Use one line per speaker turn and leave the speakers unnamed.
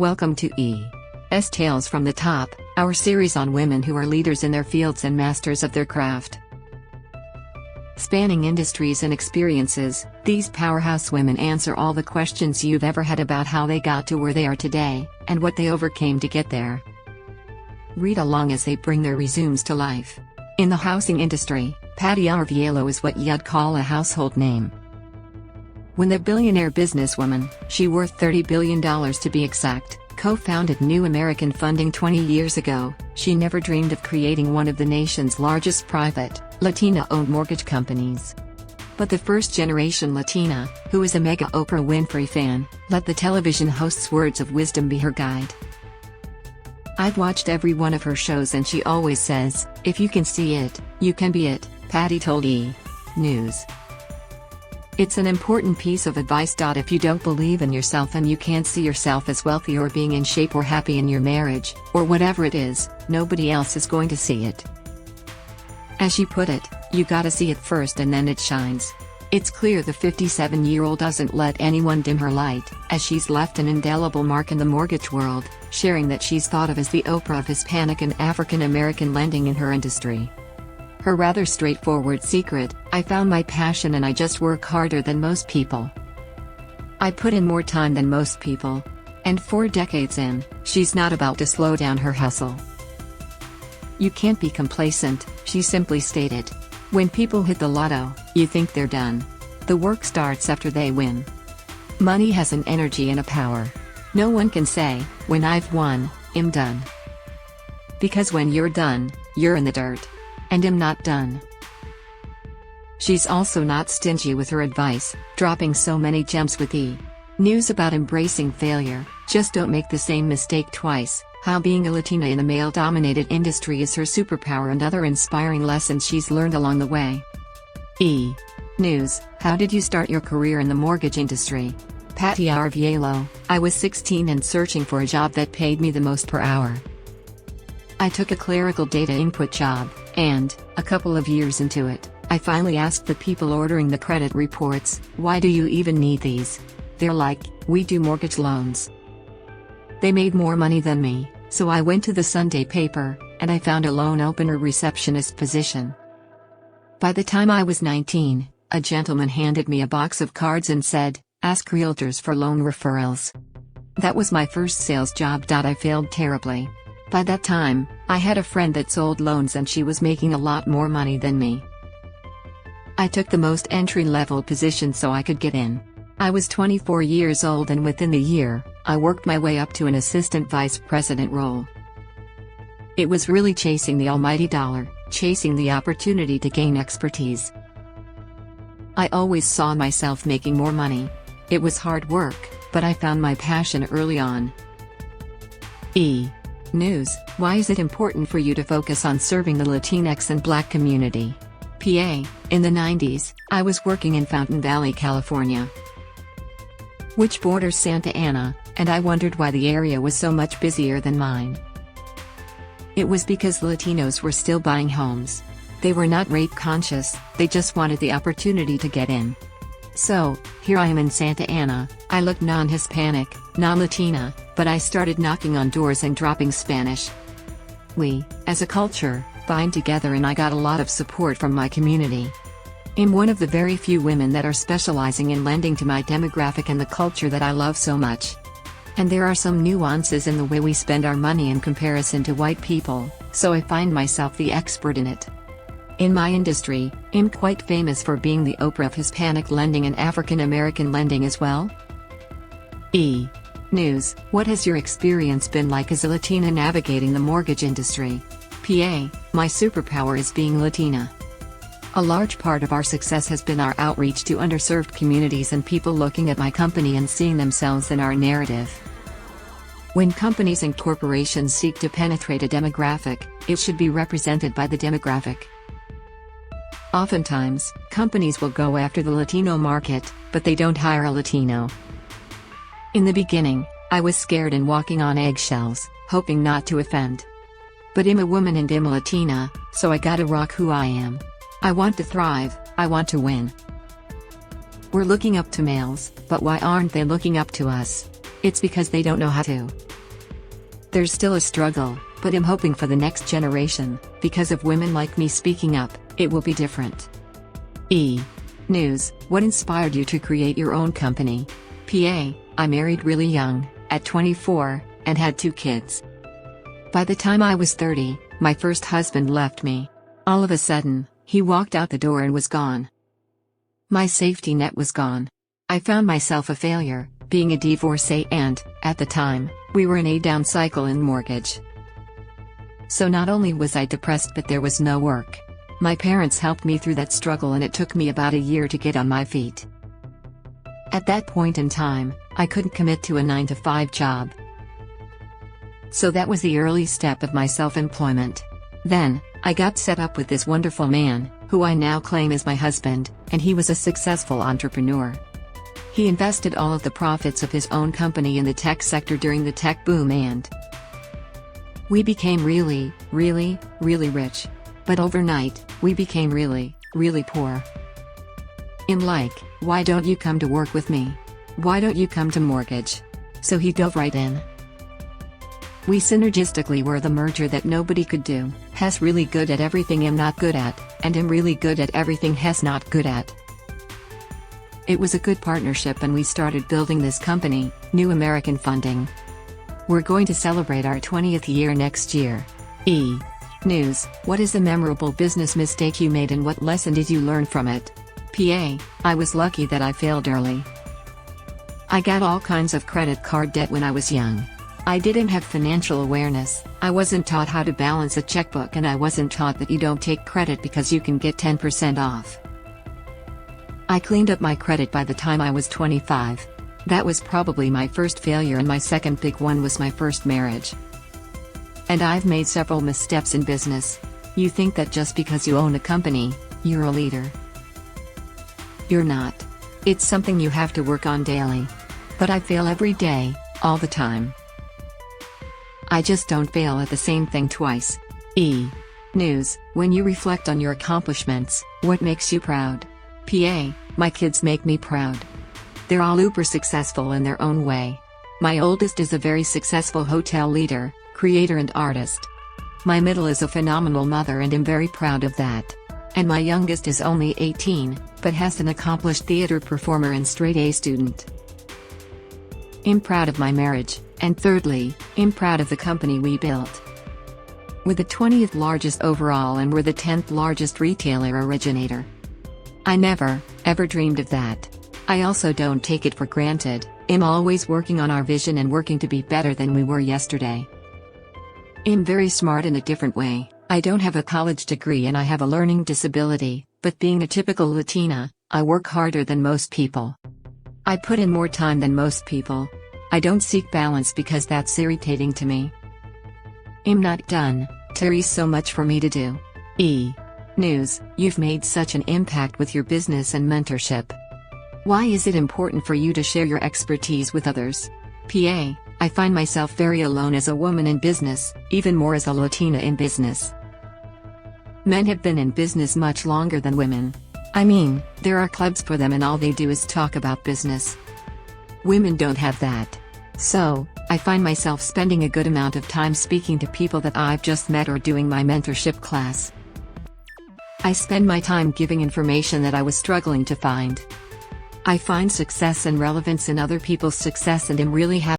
Welcome to E.S. Tales from the Top, our series on women who are leaders in their fields and masters of their craft. Spanning industries and experiences, these powerhouse women answer all the questions you've ever had about how they got to where they are today, and what they overcame to get there. Read along as they bring their resumés to life. In the housing industry, Patty Arvielo is what you'd call a household name. When the billionaire businesswoman, she worth $30 billion to be exact, co-founded New American Funding 20 years ago, she never dreamed of creating one of the nation's largest private, Latina-owned mortgage companies. But the first-generation Latina, who is a mega Oprah Winfrey fan, let the television host's words of wisdom be her guide. I've watched every one of her shows and she always says, "If you can see it, you can be it," Patty told E! News. It's an important piece of advice. If you don't believe in yourself and you can't see yourself as wealthy or being in shape or happy in your marriage, or whatever it is, nobody else is going to see it. As she put it, you gotta see it first and then it shines. It's clear the 57-year-old doesn't let anyone dim her light, as she's left an indelible mark in the mortgage world, sharing that she's thought of as the Oprah of Hispanic and African American lending in her industry. Her rather straightforward secret: "I found my passion and I just work harder than most people. I put in more time than most people." And 4 decades in, she's not about to slow down her hustle. "You can't be complacent," she simply stated. "When people hit the lotto, you think they're done. The work starts after they win. Money has an energy and a power. No one can say, 'When I've won, I'm done.' Because when you're done, you're in the dirt. And I'm not done." She's also not stingy with her advice, dropping so many gems with E! News about embracing failure. Just don't make the same mistake twice, how being a Latina in a male-dominated industry is her superpower, and other inspiring lessons she's learned along the way. E! News. How did you start your career in the mortgage industry? Patty Arvielo. I was 16 and searching for a job that paid me the most per hour. I took a clerical data input job, and, a couple of years into it, I finally asked the people ordering the credit reports, "Why do you even need these?" They're like, "We do mortgage loans." They made more money than me, so I went to the Sunday paper, and I found a loan opener receptionist position. By the time I was 19, a gentleman handed me a box of cards and said, "Ask realtors for loan referrals." That was my first sales job. I failed terribly. By that time, I had a friend that sold loans and she was making a lot more money than me. I took the most entry-level position so I could get in. I was 24 years old and within the year, I worked my way up to an assistant vice president role. It was really chasing the almighty dollar, chasing the opportunity to gain expertise. I always saw myself making more money. It was hard work, but I found my passion early on. E! News. Why is it important for you to focus on serving the Latinx and Black community? PA. In the 90s, I was working in Fountain Valley, California, which borders Santa Ana, and I wondered why the area was so much busier than mine. It was because Latinos were still buying homes. They were not rape conscious, they just wanted the opportunity to get in. So, here I am in Santa Ana. I look non-Hispanic, non-Latina, but I started knocking on doors and dropping Spanish. We, as a culture, bind together and I got a lot of support from my community. I'm one of the very few women that are specializing in lending to my demographic and the culture that I love so much. And there are some nuances in the way we spend our money in comparison to white people, so I find myself the expert in it. In my industry, I'm quite famous for being the Oprah of Hispanic lending and African American lending as well. E! News. What has your experience been like as a Latina navigating the mortgage industry? PA. My superpower is being Latina. A large part of our success has been our outreach to underserved communities and people looking at my company and seeing themselves in our narrative. When companies and corporations seek to penetrate a demographic, it should be represented by the demographic. Oftentimes, companies will go after the Latino market, but they don't hire a Latino. In the beginning, I was scared and walking on eggshells, hoping not to offend. But I'm a woman and I'm a Latina, so I gotta rock who I am. I want to thrive, I want to win. We're looking up to males, but why aren't they looking up to us? It's because they don't know how to. There's still a struggle, but I'm hoping for the next generation, because of women like me speaking up, it will be different. News, what inspired you to create your own company? PA, I married really young, at 24, and had 2 kids. By the time I was 30, my first husband left me. All of a sudden, he walked out the door and was gone. My safety net was gone. I found myself a failure, being a divorcee and, at the time, we were in a down cycle in mortgage. So not only was I depressed but there was no work. My parents helped me through that struggle and it took me about a year to get on my feet. At that point in time, I couldn't commit to a 9-to-5 job. So that was the early step of my self-employment. Then, I got set up with this wonderful man, who I now claim is my husband, and he was a successful entrepreneur. He invested all of the profits of his own company in the tech sector during the tech boom and we became really, really, really rich. But overnight, we became really, really poor. Why don't you come to work with me? Why don't you come to mortgage? So he dove right in. We synergistically were the merger that nobody could do. He's really good at everything I'm not good at, and I'm really good at everything he's not good at. It was a good partnership and we started building this company, New American Funding. We're going to celebrate our 20th year next year. News, what is a memorable business mistake you made and what lesson did you learn from it? PA, I was lucky that I failed early. I got all kinds of credit card debt when I was young. I didn't have financial awareness, I wasn't taught how to balance a checkbook and I wasn't taught that you don't take credit because you can get 10% off. I cleaned up my credit by the time I was 25. That was probably my first failure and my second big one was my first marriage. And I've made several missteps in business. You think that just because you own a company, you're a leader. You're not. It's something you have to work on daily. But I fail every day, all the time. I just don't fail at the same thing twice. News, when you reflect on your accomplishments, what makes you proud? PA, my kids make me proud. They're all uber successful in their own way. My oldest is a very successful hotel leader, creator and artist. My middle is a phenomenal mother and I'm very proud of that. And my youngest is only 18, but has an accomplished theater performer and straight A student. I'm proud of my marriage, and thirdly, I'm proud of the company we built. We're the 20th largest overall and we're the 10th largest retailer originator. I never, ever dreamed of that. I also don't take it for granted. I'm always working on our vision and working to be better than we were yesterday. I'm very smart in a different way. I don't have a college degree and I have a learning disability, but being a typical Latina, I work harder than most people. I put in more time than most people. I don't seek balance because that's irritating to me. I'm not done. There's so much for me to do. News, you've made such an impact with your business and mentorship. Why is it important for you to share your expertise with others? PA, I find myself very alone as a woman in business, even more as a Latina in business. Men have been in business much longer than women. I mean, there are clubs for them and all they do is talk about business. Women don't have that. So, I find myself spending a good amount of time speaking to people that I've just met or doing my mentorship class. I spend my time giving information that I was struggling to find. I find success and relevance in other people's success and am really happy